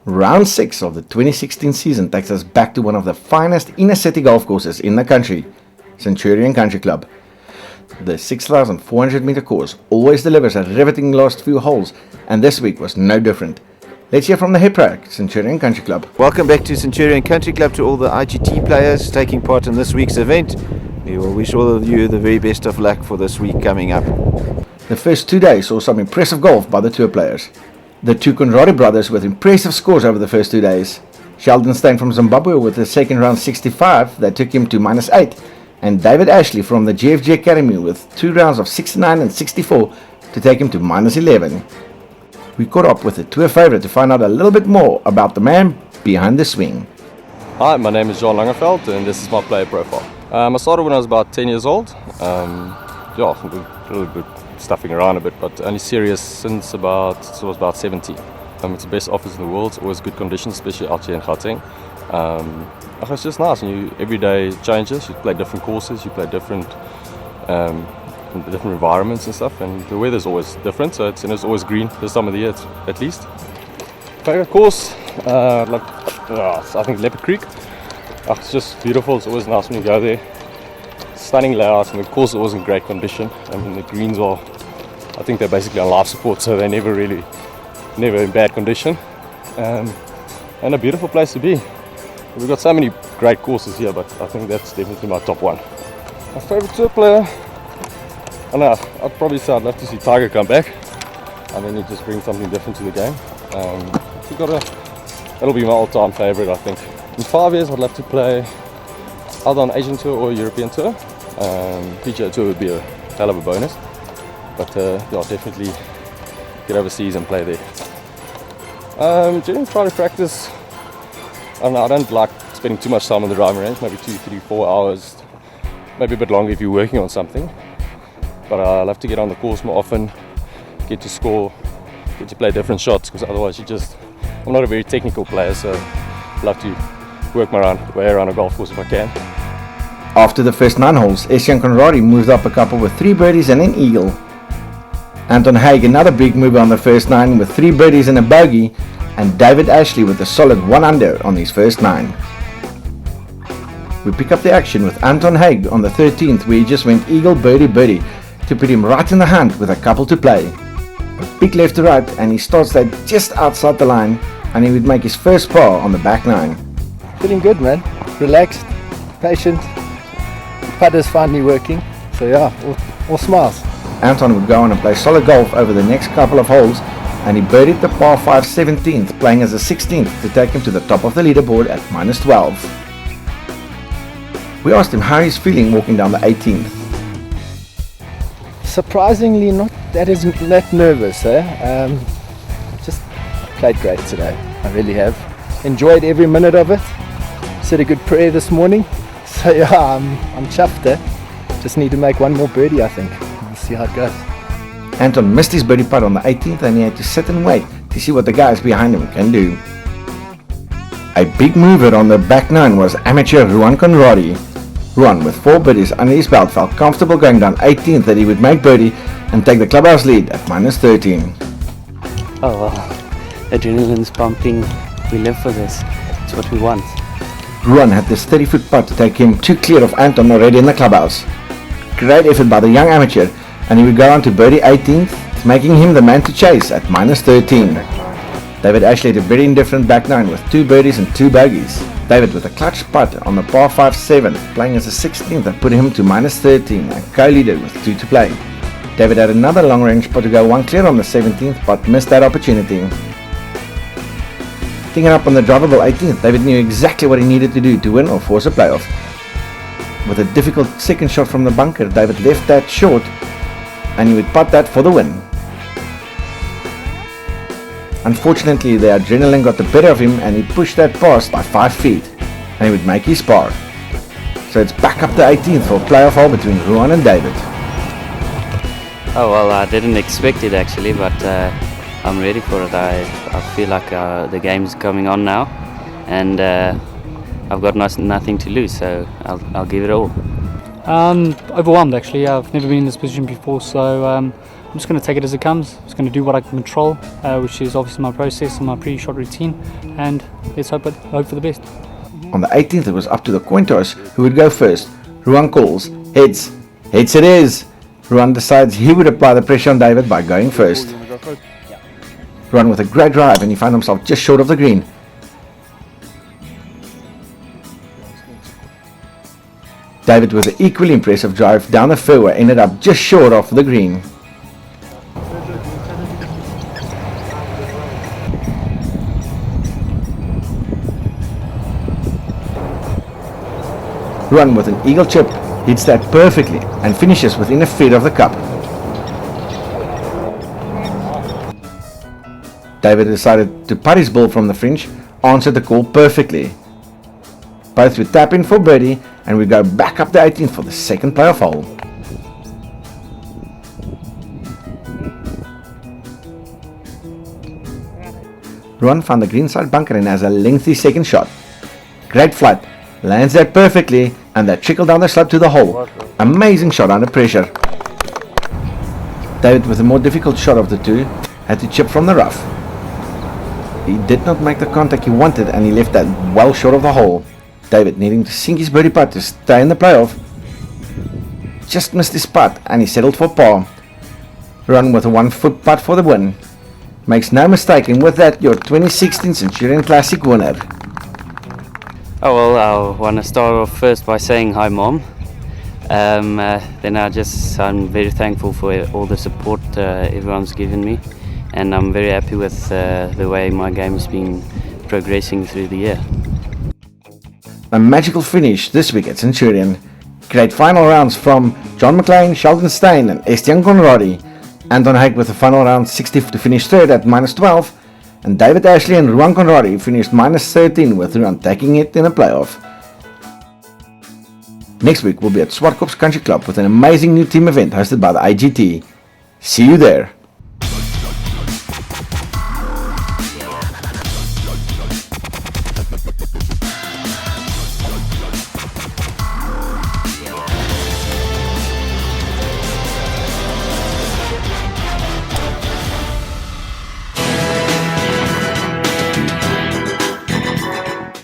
Round 6 of the 2016 season takes us back to one of the finest inner city golf courses in the country, Centurion Country Club. The 6,400 meter course always delivers a riveting last few holes, and this week was no different. Let's hear from the head pro, Centurion Country Club. Welcome back to Centurion Country Club, to all the IGT players taking part in this week's event. We will wish all of you the very best of luck for this week coming up. The first 2 days saw some impressive golf by the tour players. The two Conradi brothers with impressive scores over the first 2 days. Sheldon Stein from Zimbabwe with a second round 65 that took him to -8, and David Ashley from the GFG Academy with 2 rounds of 69 and 64 to take him to -11. We caught up with the tour favourite to find out a little bit more about the man behind the swing. Hi, my name is John Langeveld and this is my player profile. I started when I was about 10 years old. A little bit stuffing around a bit, but only serious since I was about 17. It's the best office in the world. It's always good conditions, especially out here in Gauteng. It's just nice, and every day changes. You play different courses, you play different environments and stuff, and the weather's always different, so it's always green this time of the year at least. Favorite course, I think Leopard Creek. It's just beautiful. It's always nice when you go there. Stunning layout, and the course is always in great condition. I mean, the greens are, I think they're basically on life support, so they're never in bad condition. And a beautiful place to be. We've got so many great courses here, but I think that's definitely my top one. My favorite tour player, I'd probably say I'd love to see Tiger come back. I mean, he just brings something different to the game. That'll be my all-time favorite, I think. In 5 years, I'd love to play either on Asian Tour or European Tour. PGA Tour would be a hell of a bonus, but definitely get overseas and play there. Generally try to practice. I don't like spending too much time on the driving range, maybe 2, 3, 4 hours, maybe a bit longer if you're working on something. But I love to get on the course more often, get to score, get to play different shots, because otherwise I'm not a very technical player, so I love to work my way around a golf course if I can. After the first 9 holes, Essian Conradi moved up a couple with 3 birdies and an eagle. Anton Haig, another big mover on the first 9 with 3 birdies and a bogey, and David Ashley with a solid 1 under on his first 9. We pick up the action with Anton Haig on the 13th, where he just went eagle birdie to put him right in the hunt with a couple to play. A big left to right, and he starts that just outside the line, and he would make his first par on the back 9. Feeling good, man. Relaxed, patient. Putter's finally working, so yeah, all smiles. Anton would go on and play solid golf over the next couple of holes, and he birdied the par 5 17th, playing as a 16th to take him to the top of the leaderboard at -12. We asked him how he's feeling walking down the 18th. Surprisingly not that nervous, just played great today. I really have. Enjoyed every minute of it. Said a good prayer this morning. So yeah, I'm chuffed. Just need to make one more birdie, I think. We'll see how it goes. Anton missed his birdie putt on the 18th, and he had to sit and wait to see what the guys behind him can do. A big mover on the back 9 was amateur Ruan Conradi. Ruan, with 4 birdies under his belt, felt comfortable going down 18th that he would make birdie and take the clubhouse lead at -13. Oh well, adrenaline's pumping. We live for this. It's what we want. Ruan had this 30-foot putt to take him 2 clear of Anton already in the clubhouse. Great effort by the young amateur, and he would go on to birdie 18th, making him the man to chase at -13. David Ashley had a very indifferent back 9 with 2 birdies and 2 bogeys. David with a clutch putt on the par 5 7th, playing as a 16th that put him to -13 and co-leader with 2 to play. David had another long range putt to go 1 clear on the 17th, but missed that opportunity. Picking up on the drivable 18th, David knew exactly what he needed to do to win or force a playoff. With a difficult second shot from the bunker, David left that short, and he would putt that for the win. Unfortunately, the adrenaline got the better of him, and he pushed that past by 5 feet, and he would make his par. So it's back up to 18th for a playoff hole between Ruan and David. Oh well, I didn't expect it actually, but I'm ready for it. I feel like the game's coming on now, and I've got nothing to lose, so I'll give it all. Overwhelmed actually. I've never been in this position before, so I'm just going to take it as it comes. I'm just going to do what I can control, which is obviously my process and my pre-shot routine, and let's hope for the best. On the 18th, it was up to the coin toss who would go first. Ruan calls, heads. Heads it is. Ruan decides he would apply the pressure on David by going first. Ruan with a great drive, and he found himself just short of the green. David with an equally impressive drive down the fairway ended up just short of the green. Ruan with an eagle chip hits that perfectly and finishes within a feet of the cup. David decided to putt his ball from the fringe, answered the call perfectly. Both would tap in for birdie, and we go back up the 18th for the second playoff hole. Ruan found the greenside bunker and has a lengthy second shot. Great flight, lands that perfectly, and that trickle down the slope to the hole. Amazing shot under pressure. David, with a more difficult shot of the two, had to chip from the rough. He did not make the contact he wanted, and he left that well short of the hole. David, needing to sink his birdie putt to stay in the playoff, just missed his putt and he settled for par. Ruan with a 1 foot putt for the win. Makes no mistake, and with that, your 2016 Centurion Classic winner. Oh well, I want to start off first by saying hi, Mom. Then I'm very thankful for all the support everyone's given me, and I'm very happy with the way my game has been progressing through the year. A magical finish this week at Centurion. Great final rounds from John McLean, Sheldon Stein and Estienne Conradi. Anton Haig with the final round 60 to finish third at -12, and David Ashley and Ruan Conradi finished -13 with Ruan taking it in a playoff. Next week we'll be at Swartkops Country Club with an amazing new team event hosted by the IGT. See you there.